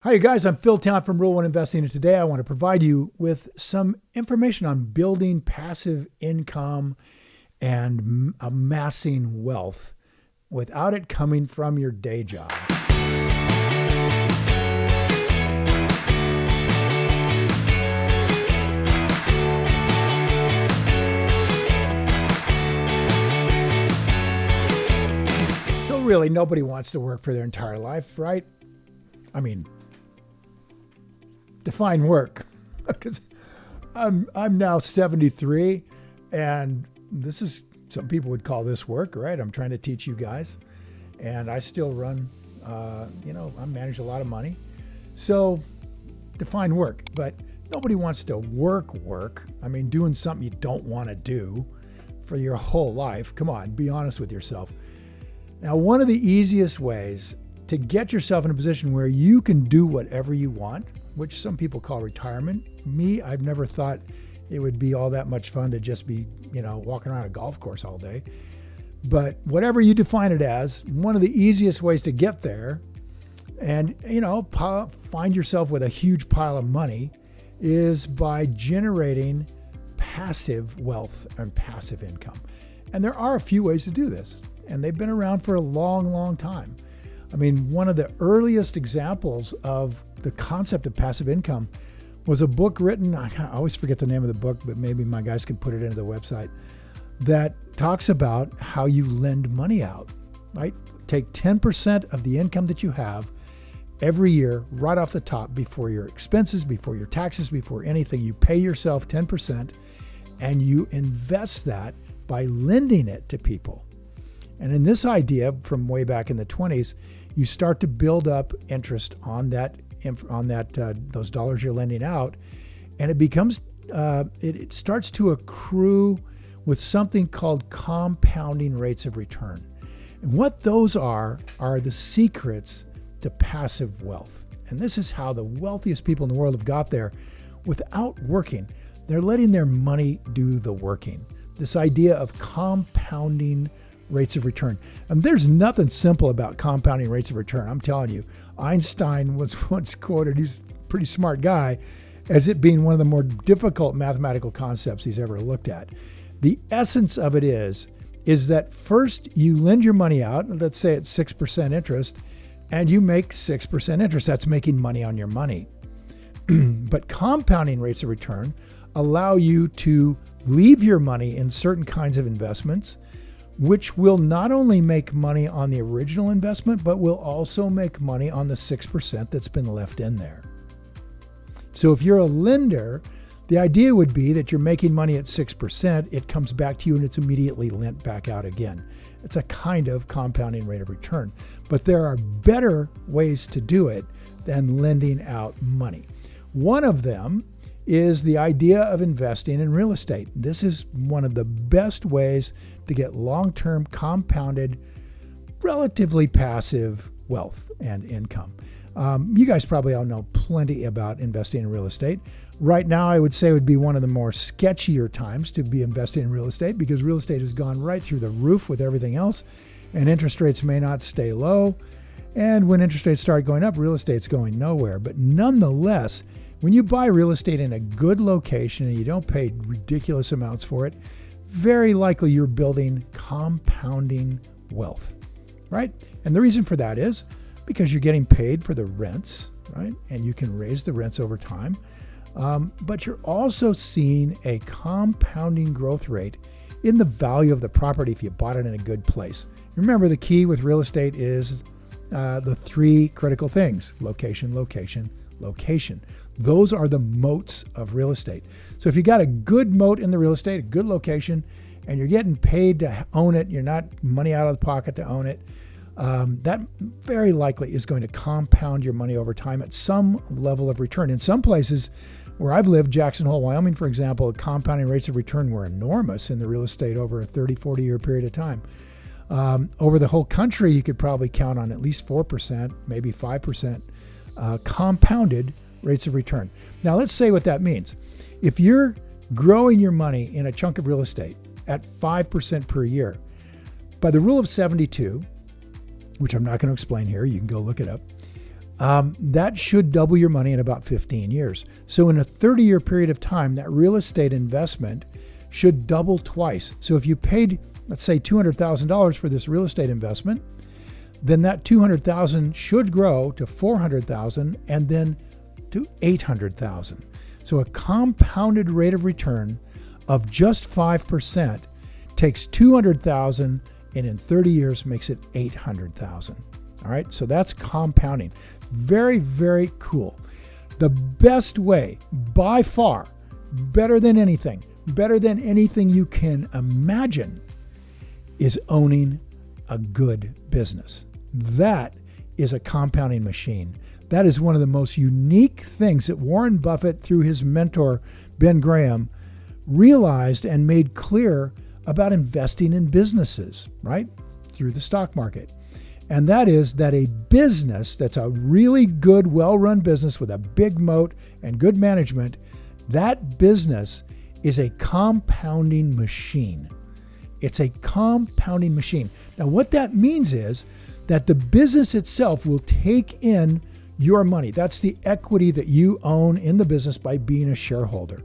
Hi, you guys. I'm Phil Town from Rule One Investing, and today I want to provide you with some information on building passive income and amassing wealth without it coming from your day job. So really, nobody wants to work for their entire life, right? I mean, define work, because I'm now 73, and this is, some people would call this work, right? I'm trying to teach you guys, and I still run, I manage a lot of money. So define work, but nobody wants to work. I mean, doing something you don't want to do for your whole life. Come on, be honest with yourself. Now, one of the easiest ways to get yourself in a position where you can do whatever you want, which some people call retirement. Me, I've never thought it would be all that much fun to just be, walking around a golf course all day. But whatever you define it as, one of the easiest ways to get there and, find yourself with a huge pile of money is by generating passive wealth and passive income. And there are a few ways to do this, and they've been around for a long, long time. I mean, one of the earliest examples of the concept of passive income was a book written, I always forget the name of the book, but maybe my guys can put it into the website, that talks about how you lend money out, right? Take 10% of the income that you have every year right off the top, before your expenses, before your taxes, before anything. You pay yourself 10% and you invest that by lending it to people. And in this idea from way back in the 20s, you start to build up interest on those dollars you're lending out, and it becomes it starts to accrue with something called compounding rates of return. And what those are the secrets to passive wealth. And this is how the wealthiest people in the world have got there without working. They're letting their money do the working. This idea of compounding rates of return. And there's nothing simple about compounding rates of return. I'm telling you, Einstein was once quoted, he's a pretty smart guy, as it being one of the more difficult mathematical concepts he's ever looked at. The essence of it is that first you lend your money out, let's say it's 6% interest, and you make 6% interest. That's making money on your money. But compounding rates of return allow you to leave your money in certain kinds of investments, which will not only make money on the original investment, but will also make money on the 6% that's been left in there. So if you're a lender, the idea would be that you're making money at 6%, it comes back to you and it's immediately lent back out again. It's a kind of compounding rate of return. But there are better ways to do it than lending out money. One of them is the idea of investing in real estate. This is one of the best ways to get long-term compounded, relatively passive wealth and income. You guys probably all know plenty about investing in real estate. Right now, I would say would be one of the more sketchier times to be investing in real estate, because real estate has gone right through the roof with everything else, and interest rates may not stay low. And when interest rates start going up, real estate's going nowhere. But nonetheless, when you buy real estate in a good location and you don't pay ridiculous amounts for it, very likely you're building compounding wealth, right? And the reason for that is because you're getting paid for the rents, right? And you can raise the rents over time. But you're also seeing a compounding growth rate in the value of the property if you bought it in a good place. Remember, the key with real estate is the three critical things: location, location, location. Those are the moats of real estate. So if you got a good moat in the real estate, a good location, and you're getting paid to own it, you're not money out of the pocket to own it, that very likely is going to compound your money over time at some level of return. In some places where I've lived, Jackson Hole, Wyoming, for example, compounding rates of return were enormous in the real estate over a 30, 40 year period of time. Over the whole country, you could probably count on at least 4%, maybe 5% compounded rates of return. Now, let's say what that means. If you're growing your money in a chunk of real estate at 5% per year, by the rule of 72, which I'm not going to explain here, you can go look it up, that should double your money in about 15 years. So in a 30-year period of time, that real estate investment should double twice. So if you paid, let's say, $200,000 for this real estate investment, then that $200,000 should grow to $400,000 and then to $800,000. So a compounded rate of return of just 5% takes $200,000 and in 30 years makes it $800,000. All right, so that's compounding. Very, very cool. The best way, by far, better than anything you can imagine, is owning a good business. That is a compounding machine. That is one of the most unique things that Warren Buffett, through his mentor, Ben Graham, realized and made clear about investing in businesses, right? Through the stock market. And that is that a business that's a really good, well-run business with a big moat and good management, that business is a compounding machine. It's a compounding machine. Now, what that means is that the business itself will take in your money. That's the equity that you own in the business by being a shareholder.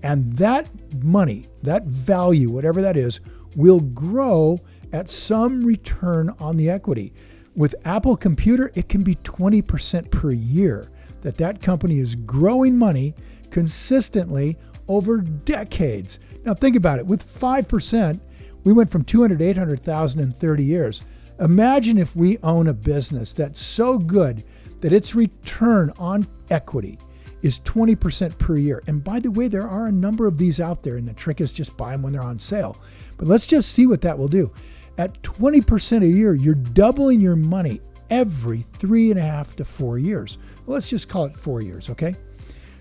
And that money, that value, whatever that is, will grow at some return on the equity. With Apple Computer, it can be 20% per year that company is growing money consistently over decades. Now think about it. With 5%, we went from 200 to 800,000 in 30 years. Imagine if we own a business that's so good that its return on equity is 20% per year. And by the way, there are a number of these out there, and the trick is just buy them when they're on sale. But let's just see what that will do. At 20% a year, you're doubling your money every 3.5 to 4 years. Well, let's just call it 4 years, okay?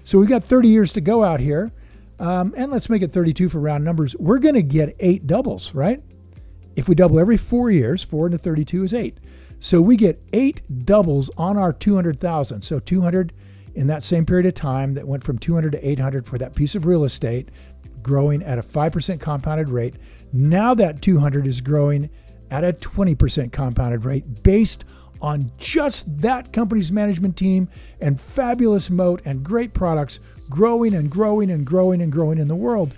So we've got 30 years to go out here, and let's make it 32 for round numbers. We're going to get 8 doubles, right? If we double every 4 years, 4 into 32 is 8. So we get 8 doubles on our 200,000. So 200 in that same period of time that went from 200 to 800 for that piece of real estate, growing at a 5% compounded rate. Now that 200 is growing at a 20% compounded rate based on just that company's management team and fabulous moat and great products growing and growing and growing and growing in the world.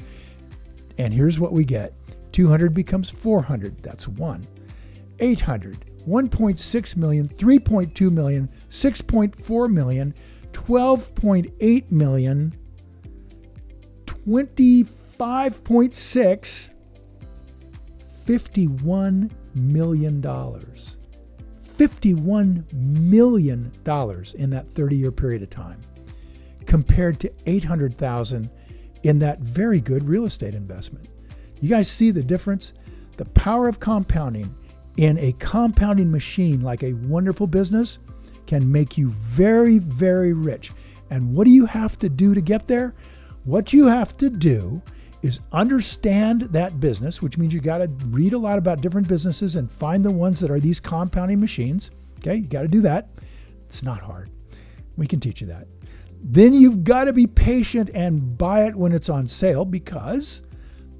And here's what we get. 200 becomes 400. That's 1. 800, 1.6 million, 3.2 million, 6.4 million, 12.8 million, 25.6, $51 million. $51 million in that 30-year period of time, compared to $800,000 in that very good real estate investment. You guys see the difference? The power of compounding in a compounding machine like a wonderful business can make you very, very rich. And what do you have to do to get there? What you have to do is understand that business, which means you got to read a lot about different businesses and find the ones that are these compounding machines. Okay, you got to do that. It's not hard. We can teach you that. Then you've got to be patient and buy it when it's on sale, because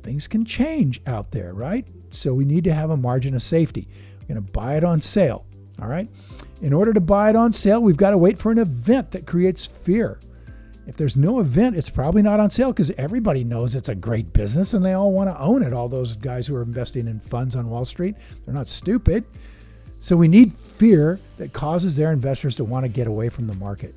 things can change out there, right? So we need to have a margin of safety. We're going to buy it on sale, all right? In order to buy it on sale, we've got to wait for an event that creates fear. If there's no event, it's probably not on sale because everybody knows it's a great business and they all want to own it. All those guys who are investing in funds on Wall Street, they're not stupid. So we need fear that causes their investors to want to get away from the market.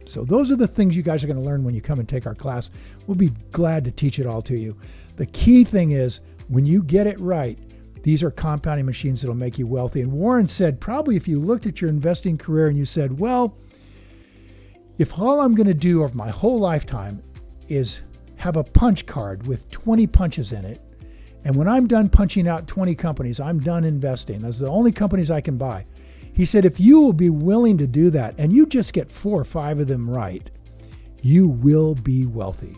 So those are the things you guys are going to learn when you come and take our class. We'll be glad to teach it all to you. The key thing is, when you get it right, these are compounding machines that'll make you wealthy. And Warren said, probably if you looked at your investing career and you said, well, if all I'm going to do of my whole lifetime is have a punch card with 20 punches in it, and when I'm done punching out 20 companies, I'm done investing. Those are the only companies I can buy. He said, if you will be willing to do that and you just get 4 or 5 of them right, you will be wealthy.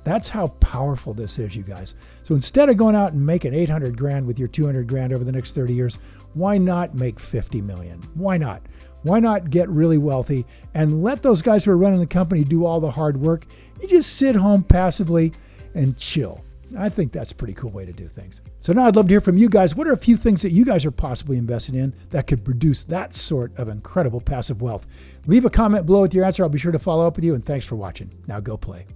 That's how powerful this is, you guys. So instead of going out and making 800 grand with your 200 grand over the next 30 years, why not make 50 million? Why not? Why not get really wealthy and let those guys who are running the company do all the hard work? You just sit home passively and chill. I think that's a pretty cool way to do things. So now I'd love to hear from you guys. What are a few things that you guys are possibly invested in that could produce that sort of incredible passive wealth? Leave a comment below with your answer. I'll be sure to follow up with you, and thanks for watching. Now go play.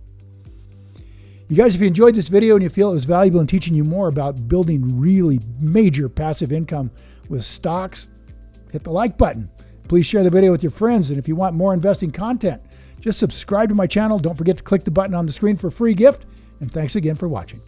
You guys, if you enjoyed this video and you feel it was valuable in teaching you more about building really major passive income with stocks, hit the like button. Please share the video with your friends. And if you want more investing content, just subscribe to my channel. Don't forget to click the button on the screen for a free gift. And thanks again for watching.